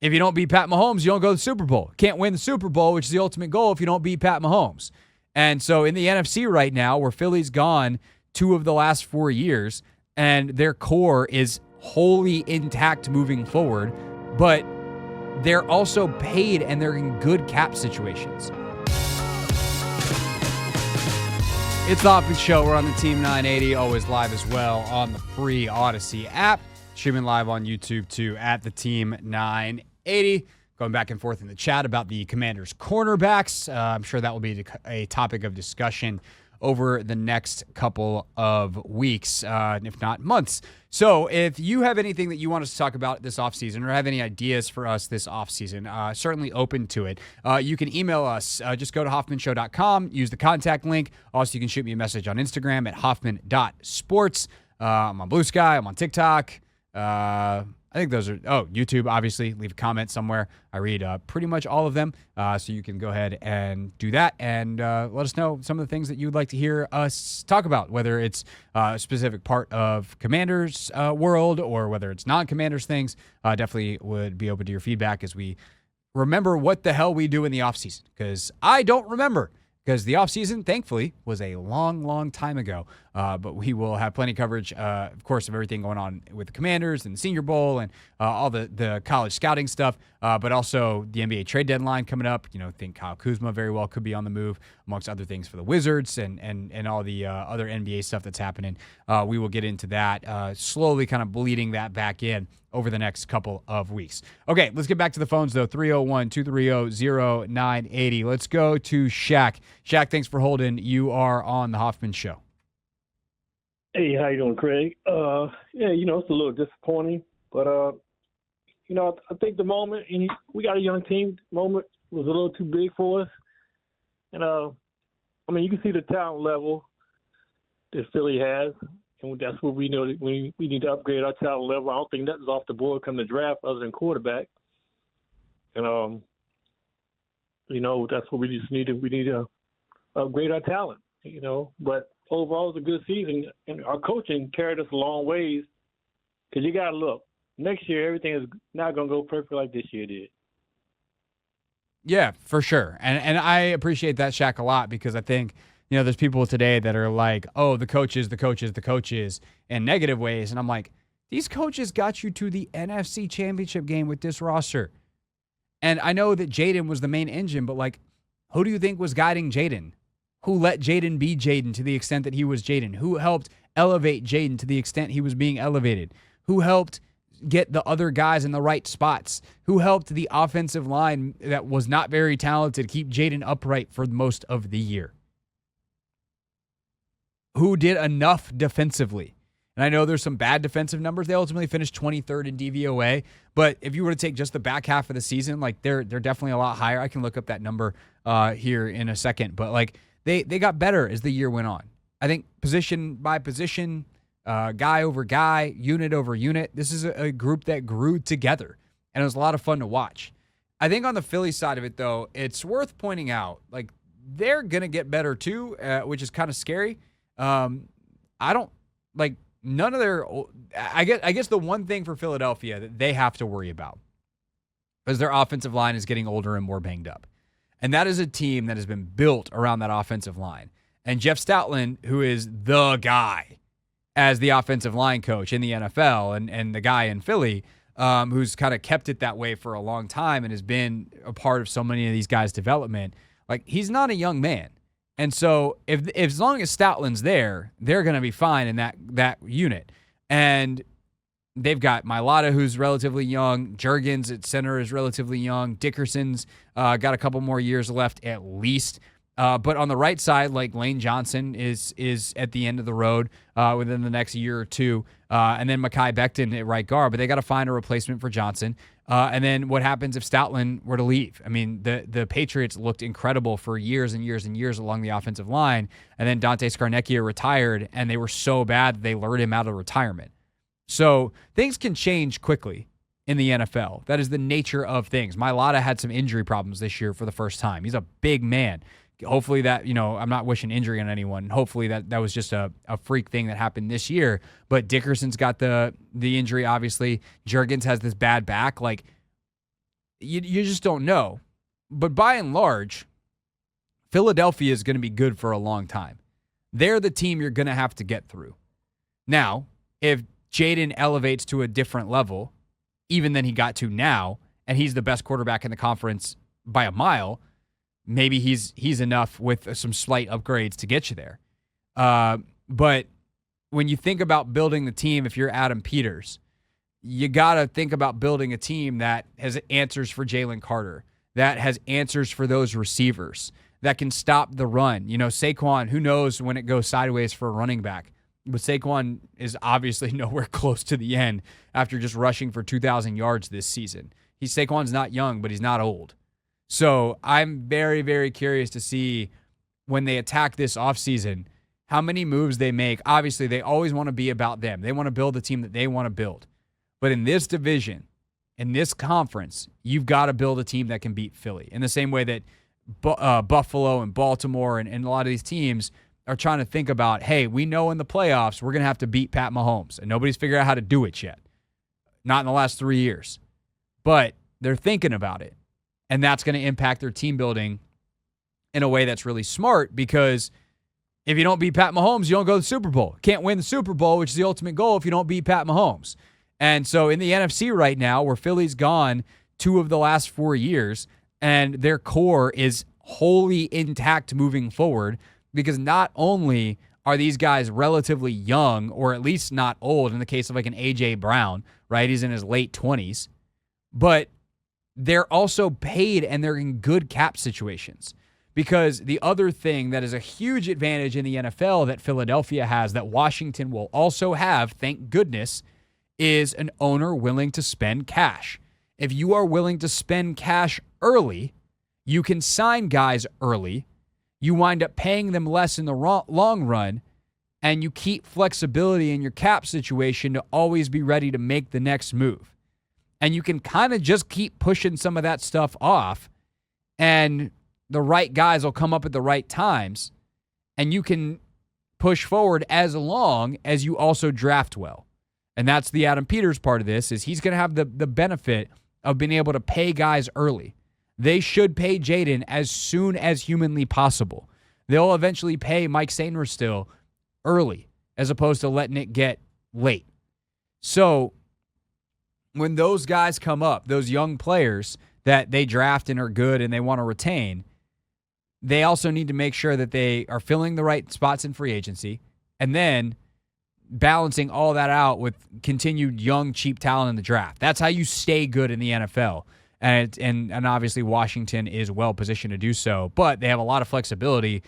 if you don't beat Pat Mahomes, you don't go to the Super Bowl. Can't win the Super Bowl, which is the ultimate goal if you don't beat Pat Mahomes. And so in the NFC right now, where Philly's gone 2 of the last 4 years, and their core is wholly intact moving forward, but they're also paid and they're in good cap situations. It's the Hoffman Show. We're on the Team 980, always live as well on the free Odyssey app. Streaming live on YouTube too at the Team 980. Going back and forth in the chat about the Commanders' cornerbacks. I'm sure that will be a topic of discussion over the next couple of weeks, if not months. So if you have anything that you want us to talk about this offseason or have any ideas for us this offseason, certainly open to it. You can email us. Just go to hoffmanshow.com, use the contact link. Also, you can shoot me a message on Instagram at hoffman.sports. I'm on Blue Sky. I'm on TikTok. I think those are, YouTube, obviously. Leave a comment somewhere. I read pretty much all of them. So you can go ahead and do that and let us know some of the things that you would like to hear us talk about, whether it's a specific part of Commanders world or whether it's non-Commanders things. Definitely would be open to your feedback as we remember what the hell we do in the offseason, because I don't remember. Because the offseason, thankfully, was a long, long time ago. But we will have plenty of coverage, of course, of everything going on with the Commanders and the Senior Bowl and all the college scouting stuff, but also the NBA trade deadline coming up. I think Kyle Kuzma very well could be on the move, amongst other things for the Wizards and all the other NBA stuff that's happening. We will get into that, slowly kind of bleeding that back in over the next couple of weeks. Okay, let's get back to the phones, though. 301-230-0980. Let's go to Shaq. Shaq, thanks for holding. You are on the Hoffman Show. Hey, how you doing, Craig? It's a little disappointing, but, I think the moment, and we got a young team, the moment was a little too big for us. And, you can see the talent level that Philly has. And that's what we know. We need to upgrade our talent level. I don't think nothing's off the board come the draft other than quarterback. And that's what we just need to. We need to upgrade our talent. But overall, it's a good season, and our coaching carried us a long ways. Because you got to look, next year everything is not going to go perfect like this year did. Yeah, for sure, and I appreciate that, Shaq, a lot, because I think. There's people today that are like, oh, the coaches, in negative ways. And I'm like, these coaches got you to the NFC Championship game with this roster. And I know that Jayden was the main engine, but, who do you think was guiding Jayden? Who let Jayden be Jayden to the extent that he was Jayden? Who helped elevate Jayden to the extent he was being elevated? Who helped get the other guys in the right spots? Who helped the offensive line that was not very talented keep Jayden upright for most of the year? Who did enough defensively? And I know there's some bad defensive numbers. They ultimately finished 23rd in DVOA. But if you were to take just the back half of the season, they're definitely a lot higher. I can look up that number here in a second. But they got better as the year went on. I think position by position, guy over guy, unit over unit, this is a group that grew together. And it was a lot of fun to watch. I think on the Philly side of it, though, it's worth pointing out, they're going to get better too, which is kind of scary. I don't none of their. I guess the one thing for Philadelphia that they have to worry about is their offensive line is getting older and more banged up, and that is a team that has been built around that offensive line. And Jeff Stoutland, who is the guy as the offensive line coach in the NFL, and the guy in Philly, who's kind of kept it that way for a long time and has been a part of so many of these guys' development. He's not a young man. And so if as long as Stoutland's there, they're going to be fine in that unit. And they've got Mailata, who's relatively young. Juergens at center is relatively young. Dickerson's got a couple more years left at least. But on the right side, Lane Johnson is at the end of the road within the next year or two. And then Mekhi Becton at right guard. But they got to find a replacement for Johnson. And then what happens if Stoutland were to leave? I mean, the Patriots looked incredible for years and years and years along the offensive line. And then Dante Scarnecchia retired, and they were so bad that they lured him out of retirement. So things can change quickly in the NFL. That is the nature of things. Mailata had some injury problems this year for the first time. He's a big man. Hopefully that, I'm not wishing injury on anyone. Hopefully that was just a freak thing that happened this year. But Dickerson's got the injury, obviously. Juergens has this bad back. You just don't know. But by and large, Philadelphia is going to be good for a long time. They're the team you're going to have to get through. Now, if Jayden elevates to a different level, even than he got to now, and he's the best quarterback in the conference by a mile, maybe he's enough with some slight upgrades to get you there. But when you think about building the team, if you're Adam Peters, you got to think about building a team that has answers for Jalen Carter, that has answers for those receivers, that can stop the run. You know, Saquon, who knows when it goes sideways for a running back, but Saquon is obviously nowhere close to the end after just rushing for 2,000 yards this season. Saquon's not young, but he's not old. So I'm very, very curious to see when they attack this offseason, how many moves they make. Obviously, they always want to be about them. They want to build the team that they want to build. But in this division, in this conference, you've got to build a team that can beat Philly in the same way that Buffalo and Baltimore and a lot of these teams are trying to think about, hey, we know in the playoffs we're going to have to beat Pat Mahomes, and nobody's figured out how to do it yet. Not in the last 3 years. But they're thinking about it, and that's going to impact their team building in a way that's really smart, because if you don't beat Pat Mahomes, you don't go to the Super Bowl. Can't win the Super Bowl, which is the ultimate goal if you don't beat Pat Mahomes. And so in the NFC right now, where Philly's gone 2 of the last 4 years, and their core is wholly intact moving forward, because not only are these guys relatively young, or at least not old in the case of like an A.J. Brown, right? He's in his late 20s. But they're also paid and they're in good cap situations. Because the other thing that is a huge advantage in the NFL that Philadelphia has, that Washington will also have, thank goodness, is an owner willing to spend cash. If you are willing to spend cash early, you can sign guys early. You wind up paying them less in the long run, and you keep flexibility in your cap situation to always be ready to make the next move. And you can kind of just keep pushing some of that stuff off, and the right guys will come up at the right times, and you can push forward as long as you also draft well. And that's the Adam Peters part of this, is he's going to have the benefit of being able to pay guys early. They should pay Jayden as soon as humanly possible. They'll eventually pay Mike Sainristil early as opposed to letting it get late. So when those guys come up, those young players that they draft and are good and they want to retain, they also need to make sure that they are filling the right spots in free agency and then balancing all that out with continued young, cheap talent in the draft. That's how you stay good in the NFL. And obviously Washington is well positioned to do so, but they have a lot of flexibility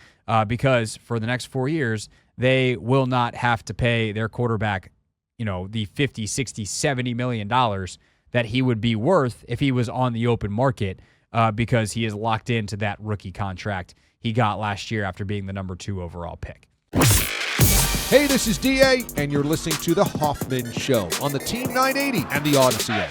because for the next 4 years, they will not have to pay their quarterback, the $50, $60, $70 million that he would be worth if he was on the open market because he is locked into that rookie contract he got last year after being the number 2 overall pick. Hey, this is DA, and you're listening to The Hoffman Show on the Team 980 and the Odyssey app.